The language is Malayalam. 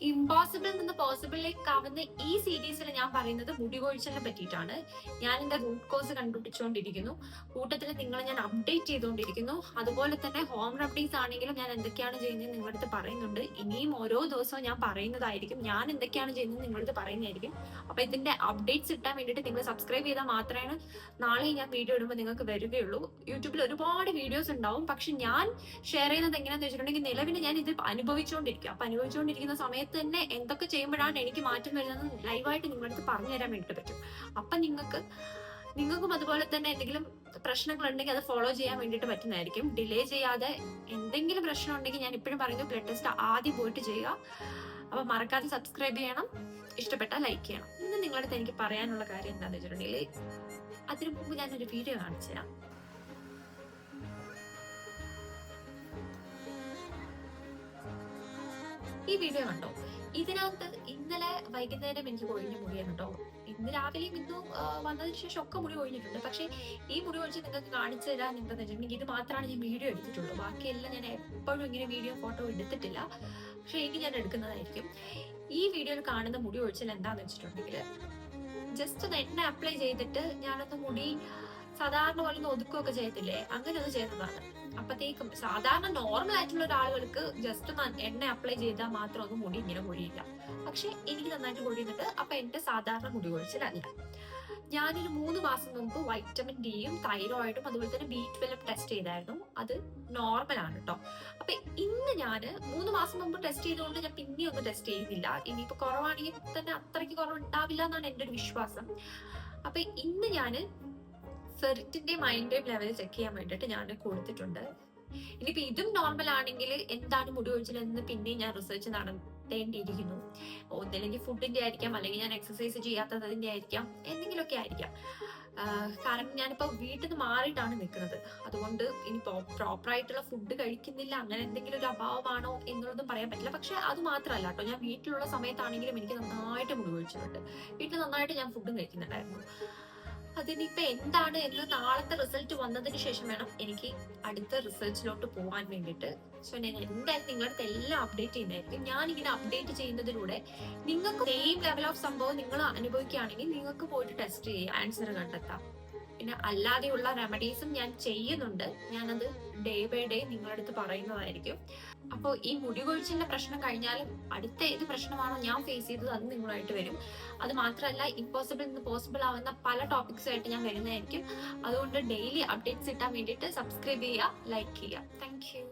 ഇമ്പോസിബിൾ നിന്ന് പോസിബിളിലേക്ക് ആവുന്ന ഈ സീരീസിൽ ഞാൻ പറയുന്നത് മുടി കൊഴിച്ചിലിനെ പറ്റിയിട്ടാണ്. ഞാൻ എന്റെ റൂട്ട് കോസ് കണ്ടുപിടിച്ചുകൊണ്ടിരിക്കുന്നു, കൂട്ടത്തിൽ നിങ്ങളെ ഞാൻ അപ്ഡേറ്റ് ചെയ്തുകൊണ്ടിരിക്കുന്നു. അതുപോലെ തന്നെ ഹോം റെമഡീസ് ആണെങ്കിലും ഞാൻ എന്തൊക്കെയാണ് ചെയ്യുന്നത് നിങ്ങളുടെ അടുത്ത് പറയുന്നുണ്ട്. ഇനിയും ഓരോ ദിവസവും ഞാൻ പറയുന്നതായിരിക്കും, ഞാൻ എന്തൊക്കെയാണ് ചെയ്യുന്നത് നിങ്ങളുടെ അടുത്ത് പറയുന്നതായിരിക്കും. അപ്പൊ ഇതിന്റെ അപ്ഡേറ്റ്സ് കിട്ടാൻ വേണ്ടിയിട്ട് നിങ്ങൾ സബ്സ്ക്രൈബ് ചെയ്താൽ മാത്രമേ നാളെ ഞാൻ വീഡിയോ ഇടുമ്പോൾ നിങ്ങൾക്ക് വരികയുള്ളൂ. യൂട്യൂബിൽ ഒരുപാട് വീഡിയോസ് ഉണ്ടാവും, പക്ഷെ ഞാൻ ഷെയർ ചെയ്യുന്നത് എങ്ങനെയാണെന്ന് വെച്ചിട്ടുണ്ടെങ്കിൽ നിലവിൽ ഞാൻ ഇത് അനുഭവിച്ചുകൊണ്ടിരിക്കും. അപ്പൊ അനുഭവിച്ചുകൊണ്ടിരിക്കുന്ന സമയത്ത് തന്നെ എന്തൊക്കെ ചെയ്യുമ്പോഴാണ് എനിക്ക് മാറ്റം വരുന്നത് ലൈവായിട്ട് നിങ്ങളുടെ അടുത്ത് പറഞ്ഞു തരാൻ വേണ്ടിയിട്ട് പറ്റും. അപ്പൊ നിങ്ങൾക്കും അതുപോലെ തന്നെ എന്തെങ്കിലും പ്രശ്നങ്ങൾ ഉണ്ടെങ്കിൽ അത് ഫോളോ ചെയ്യാൻ വേണ്ടിയിട്ട് പറ്റുന്നതായിരിക്കും. ഡിലേ ചെയ്യാതെ എന്തെങ്കിലും പ്രശ്നം ഉണ്ടെങ്കിൽ ഞാൻ ഇപ്പോഴും പറയുന്നു, ബ്ലഡ് ടെസ്റ്റ് ആദ്യം പോയിട്ട് ചെയ്യുക. അപ്പൊ മറക്കാതെ സബ്സ്ക്രൈബ് ചെയ്യണം, ഇഷ്ടപ്പെട്ടാൽ ലൈക്ക് ചെയ്യണം. ഇന്ന് നിങ്ങളുടെ അടുത്ത് എനിക്ക് പറയാനുള്ള കാര്യം എന്താണെന്ന് വെച്ചിട്ടുണ്ടെങ്കിൽ, അതിനു മുമ്പ് ഞാനൊരു വീഡിയോ കാണിച്ചു തരാം. ഈ വീഡിയോ കണ്ടോ? ഇതിനകത്ത് ഇന്നലെ വൈകുന്നേരം എനിക്ക് കൊഴിഞ്ഞ മുടിയാണ് കേട്ടോ. ഇന്ന് രാവിലെയും ഇന്നും വന്നതിന് ശേഷം ഒക്കെ മുടി കൊഴിഞ്ഞിട്ടുണ്ട്. പക്ഷെ ഈ മുടി കൊഴിച്ച് നിങ്ങൾക്ക് കാണിച്ചു തരാൻ എന്താണെന്ന് വെച്ചിട്ടുണ്ടെങ്കിൽ ഇത് മാത്രമാണ് ഞാൻ വീഡിയോ എടുത്തിട്ടുള്ളൂ. ബാക്കിയെല്ലാം ഞാൻ എപ്പോഴും ഇങ്ങനെ വീഡിയോ ഫോട്ടോ എടുത്തിട്ടില്ല. പക്ഷെ ഇനി ഞാൻ എടുക്കുന്നതായിരിക്കും. ഈ വീഡിയോയിൽ കാണുന്ന മുടി ഒഴിച്ചിൽ എന്താന്ന് വെച്ചിട്ടുണ്ടെങ്കിൽ, ജസ്റ്റ് ഒന്ന് എണ്ണ അപ്ലൈ ചെയ്തിട്ട് ഞാനൊന്ന് മുടി സാധാരണ പോലെ ഒന്ന് ഒതുക്കുകയൊക്കെ ചെയ്യത്തില്ലേ, അങ്ങനെ ഒന്ന് ചെയ്തതാണ്. അപ്പത്തേക്കും സാധാരണ നോർമൽ ആയിട്ടുള്ള ഒരാളുകൾക്ക് ജസ്റ്റ് ഒന്ന് എണ്ണ അപ്ലൈ ചെയ്താൽ മാത്രം ഒന്നും മുടി ഇങ്ങനെ കൊഴിയില്ല. പക്ഷെ എനിക്ക് നന്നായിട്ട് കൊഴിയുന്നുണ്ട്. അപ്പൊ എന്റെ സാധാരണ മുടി കൊഴിച്ചിലല്ല. ഞാനൊരു 3 മാസം മുമ്പ് വൈറ്റമിൻ ഡിയും തൈറോയിഡും അതുപോലെ തന്നെ B12 ടെസ്റ്റ് ചെയ്തായിരുന്നു. അത് നോർമൽ ആണ് കേട്ടോ. അപ്പൊ ഇന്ന് ഞാന് 3 മാസം മുമ്പ് ടെസ്റ്റ് ചെയ്തുകൊണ്ട് ഞാൻ പിന്നെ ഒന്നും ടെസ്റ്റ് ചെയ്യുന്നില്ല. ഇനിയിപ്പോ കുറവാണെങ്കിൽ തന്നെ അത്രയ്ക്ക് കുറവുണ്ടാവില്ല എന്നാണ് എന്റെ ഒരു വിശ്വാസം. അപ്പൊ ഇന്ന് ഞാന് ഫെറിറ്റിന്റെയും അയണിന്റെയും ലെവൽ ചെക്ക് ചെയ്യാൻ വേണ്ടിയിട്ട് ഞാൻ കൊടുത്തിട്ടുണ്ട്. ഇനിയിപ്പോ ഇതും നോർമൽ ആണെങ്കിൽ എന്താണ് മുടി കൊഴിച്ചിലെന്ന് പിന്നെയും ഞാൻ റിസർച്ച് നടത്തേണ്ടിയിരിക്കുന്നു. ഒന്നില്ലെങ്കിൽ ഫുഡിന്റെ ആയിരിക്കാം, അല്ലെങ്കിൽ ഞാൻ എക്സസൈസ് ചെയ്യാത്തതിന്റെ ആയിരിക്കാം, എന്തെങ്കിലുമൊക്കെ ആയിരിക്കാം. കാരണം ഞാനിപ്പോ വീട്ടിൽ നിന്ന് മാറിയിട്ടാണ് നിൽക്കുന്നത്. അതുകൊണ്ട് ഇനി പ്രോപ്പറായിട്ടുള്ള ഫുഡ് കഴിക്കുന്നില്ല, അങ്ങനെ എന്തെങ്കിലും ഒരു അഭാവമാണോ എന്നുള്ളതും പറയാൻ പറ്റില്ല. പക്ഷെ അത് മാത്രമല്ല കേട്ടോ, ഞാൻ വീട്ടിലുള്ള സമയത്താണെങ്കിലും എനിക്ക് നന്നായിട്ട് മുടി കൊഴിച്ചിട്ടുണ്ട്. വീട്ടിൽ നന്നായിട്ട് ഞാൻ ഫുഡും കഴിക്കുന്നുണ്ടായിരുന്നു. അതിനിപ്പോ എന്താണ് എന്ന് നാളത്തെ റിസൾട്ട് വന്നതിന് ശേഷം വേണം എനിക്ക് അടുത്ത റിസർച്ചിലോട്ട് പോകാൻ വേണ്ടിയിട്ട്. സോ ഞാൻ എന്തായാലും നിങ്ങളുടെ എല്ലാം അപ്ഡേറ്റ് ചെയ്യുന്നതായിരിക്കും. ഞാൻ ഇങ്ങനെ അപ്ഡേറ്റ് ചെയ്യുന്നതിലൂടെ നിങ്ങൾക്ക് സെയിം ലെവൽ ഓഫ് സംഭവം നിങ്ങൾ അനുഭവിക്കുകയാണെങ്കിൽ നിങ്ങൾക്ക് പോയിട്ട് ടെസ്റ്റ് ചെയ്യുക, ആൻസർ കണ്ടെത്താം. പിന്നെ അല്ലാതെയുള്ള റെമഡീസും ഞാൻ ചെയ്യുന്നുണ്ട്. ഞാനത് ഡേ ബൈ ഡേ നിങ്ങളുടെ അടുത്ത് പറയുന്നതായിരിക്കും. അപ്പോൾ ഈ മുടി കൊഴിച്ചിലിന്റെ പ്രശ്നം കഴിഞ്ഞാലും അടുത്ത ഏത് പ്രശ്നമാണോ ഞാൻ ഫേസ് ചെയ്തത് അത് നിങ്ങളായിട്ട് വരും. അത് മാത്രമല്ല, ഇമ്പോസിബിൾ നിന്ന് പോസിബിൾ ആവുന്ന പല ടോപ്പിക്സുമായിട്ട് ഞാൻ വരുന്നതായിരിക്കും. അതുകൊണ്ട് ഡെയിലി അപ്ഡേറ്റ്സ് കിട്ടാൻ വേണ്ടിയിട്ട് സബ്സ്ക്രൈബ് ചെയ്യുക, ലൈക്ക് ചെയ്യുക. Thank you.